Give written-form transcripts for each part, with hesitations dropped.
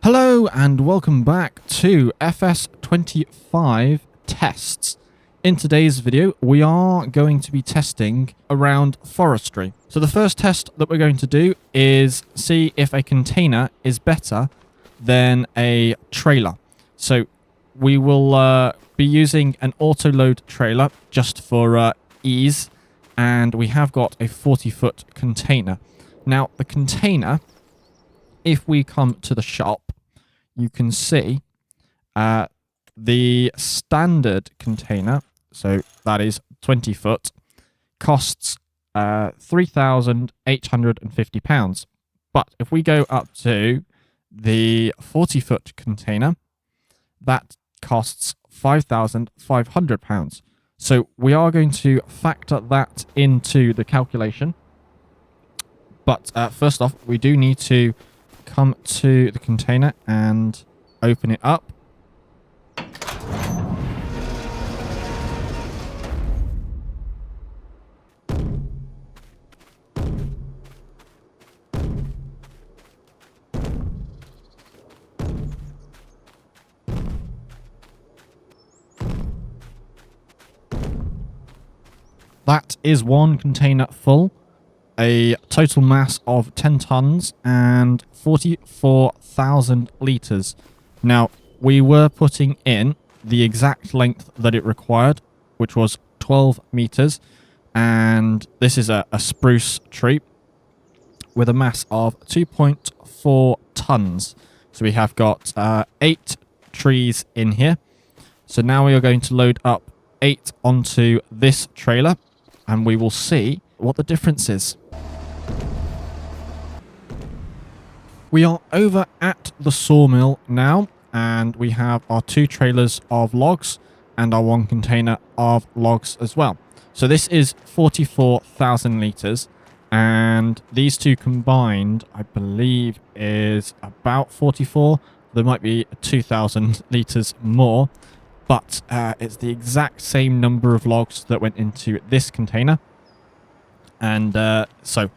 Hello and welcome back to FS25 tests. In today's video, we are going to be testing around forestry. So the first test that we're going to do is see if a container is better than a trailer. So we will be using an auto-load trailer just for ease, and we have got a 40-foot container. Now, the container, if we come to the shop, you can see the standard container, so that is 20 foot, costs £3,850. But if we go up to the 40-foot container, that costs £5,500. So we are going to factor that into the calculation. But first off, we do need to come to the container and open it up. That is one container full. A total mass of 10 tons and 44,000 litres. Now, we were putting in the exact length that it required, which was 12 metres. And this is a spruce tree with a mass of 2.4 tons. So we have got 8 trees in here. So now we are going to load up 8 onto this trailer, and we will see what the difference is. We are over at the sawmill now, and we have our 2 trailers of logs and our 1 container of logs as well. So this is 44,000 litres, and these two combined, I believe, is about 44. There might be 2,000 litres more, but it's the exact same number of logs that went into this container. And so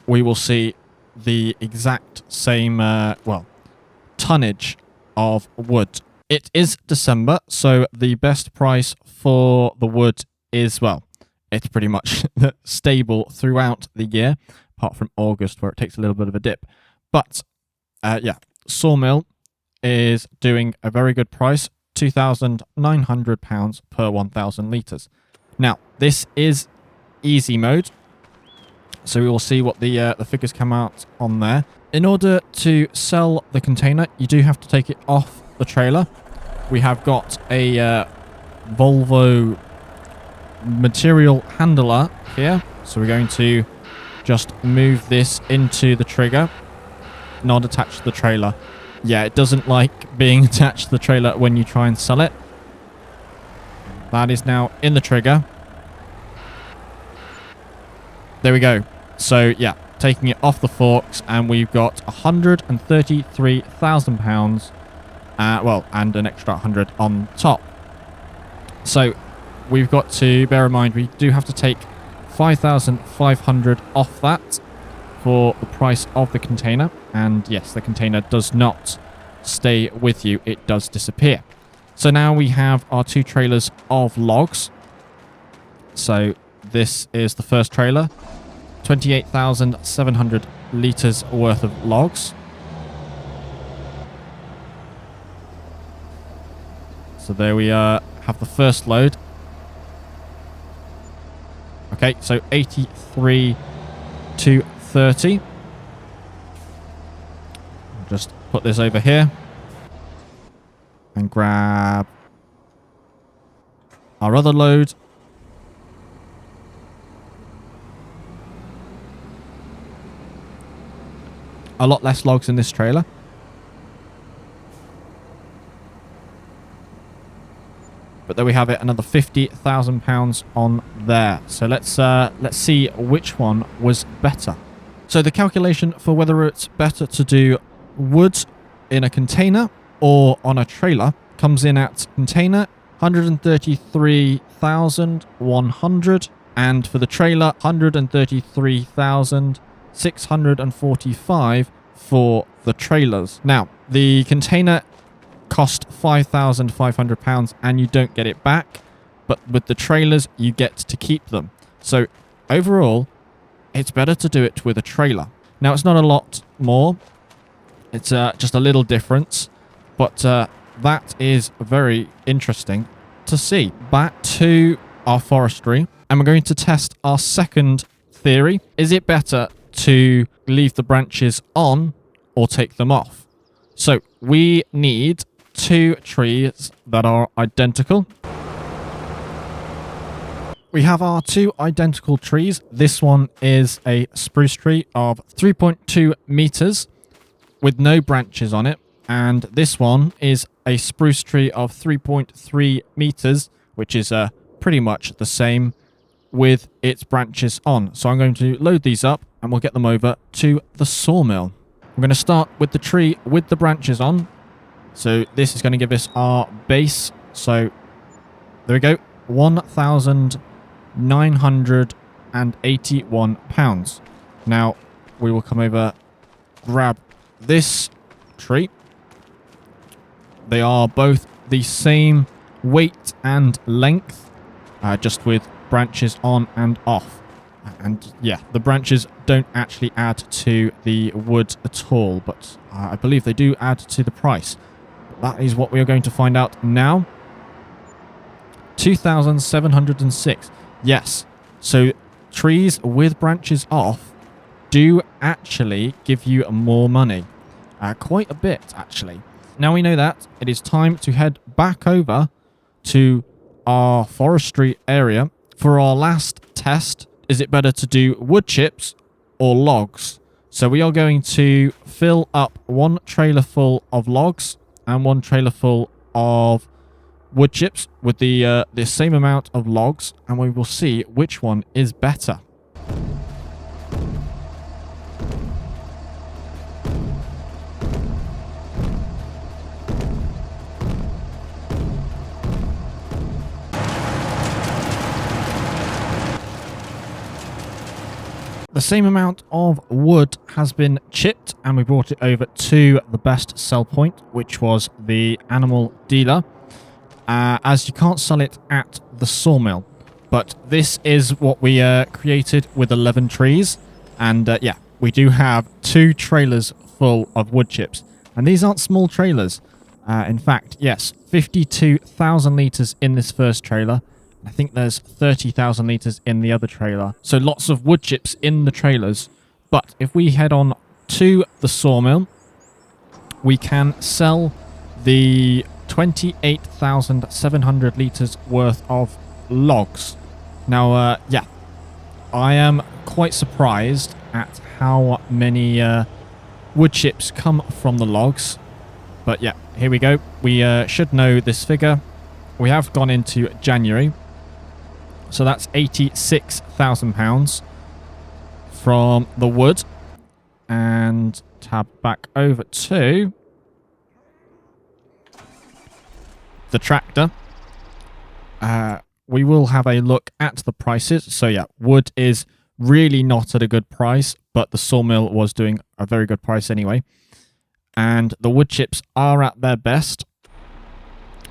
we will see the exact same, tonnage of wood. It is December, so the best price for the wood is, it's pretty much stable throughout the year, apart from August where it takes a little bit of a dip. But, Sawmill is doing a very good price, £2,900 per 1,000 litres. Now, this is easy mode, so we will see what the figures come out on there. In order to sell the container, you do have to take it off the trailer. We have got a Volvo material handler here. So we're going to just move this into the trigger, not attach to the trailer. Yeah, it doesn't like being attached to the trailer when you try and sell it. That is now in the trigger. There we go. So, yeah, taking it off the forks, and we've got £133,000, and an extra 100 on top. So, we've got to bear in mind, we do have to take 5,500 off that for the price of the container. And yes, the container does not stay with you, it does disappear. So now we have our 2 trailers of logs. So, this is the first trailer. 28,700 litres worth of logs. So there we have the first load. Okay, so 83 to 30. I'll just put this over here and grab our other load. A lot less logs in this trailer. But there we have it, another £50,000 on there. So let's see which one was better. So the calculation for whether it's better to do wood in a container or on a trailer comes in at container 133,100, and for the trailer 133,645 for the trailers. Now, The container cost £5,500 and you don't get it back, but with the trailers you get to keep them. So overall, it's better to do it with a trailer. Now, it's not a lot more. It's just a little difference, but that is very interesting to see. Back to our forestry, and we're going to test our second theory. Is it better to leave the branches on or take them off? So we need 2 trees that are identical. We have our 2 identical trees. This one is a spruce tree of 3.2 meters with no branches on it. And this one is a spruce tree of 3.3 meters, which is pretty much the same with its branches on. So I'm going to load these up and we'll get them over to the sawmill. I'm going to start with the tree with the branches on. So this is going to give us our base. So there we go. £1,981. Now we will come over, grab this tree. They are both the same weight and length, just with branches on and off. And yeah, the branches don't actually add to the wood at all, but I believe they do add to the price. That is what we are going to find out now. 2,706. Yes. So trees with branches off do actually give you more money. Quite a bit, actually. Now we know that, it is time to head back over to our forestry area for our last test. Is it better to do wood chips or logs? So we are going to fill up 1 trailer full of logs and 1 trailer full of wood chips with the same amount of logs, and we will see which one is better. The same amount of wood has been chipped, and we brought it over to the best sell point, which was the animal dealer, as you can't sell it at the sawmill. But this is what we created with 11 trees, and yeah, we do have 2 trailers full of wood chips, and these aren't small trailers. In fact, yes, 52,000 litres in this first trailer. I think there's 30,000 litres in the other trailer. So lots of wood chips in the trailers. But if we head on to the sawmill, we can sell the 28,700 litres worth of logs. Now, yeah, I am quite surprised at how many wood chips come from the logs. But yeah, here we go. We should know this figure. We have gone into January. So that's £86,000 from the wood. And tab back over to the tractor. We will have a look at the prices. So yeah, wood is really not at a good price, but the sawmill was doing a very good price anyway. And the wood chips are at their best.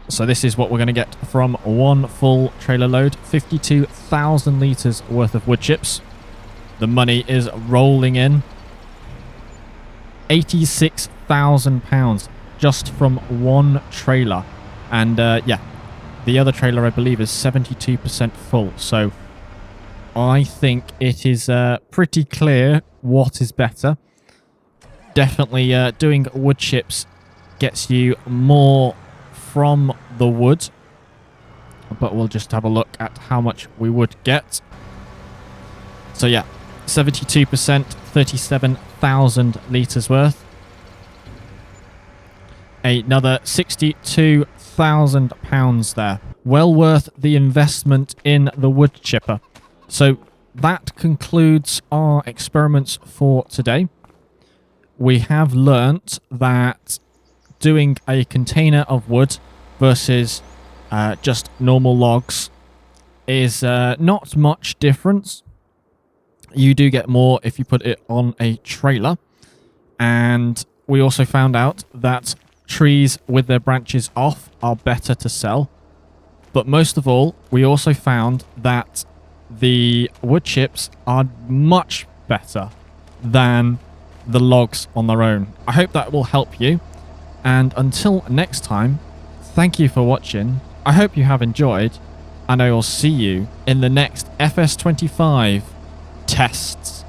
So this is what we're going to get from 1 full trailer load. 52,000 litres worth of wood chips. The money is rolling in. £86,000 just from 1 trailer. And yeah, the other trailer I believe is 72% full. So I think it is pretty clear what is better. Definitely doing wood chips gets you more from the wood, but we'll just have a look at how much we would get. So yeah, 72%, 37,000 litres worth. Another £62,000 there. Well worth the investment in the wood chipper. So that concludes our experiments for today. We have learnt that doing a container of wood versus just normal logs is not much difference. You do get more if you put it on a trailer, and we also found out that trees with their branches off are better to sell. But most of all, we also found that the wood chips are much better than the logs on their own. I hope that will help you. And until next time, thank you for watching. I hope you have enjoyed, and I will see you in the next FS25 tests.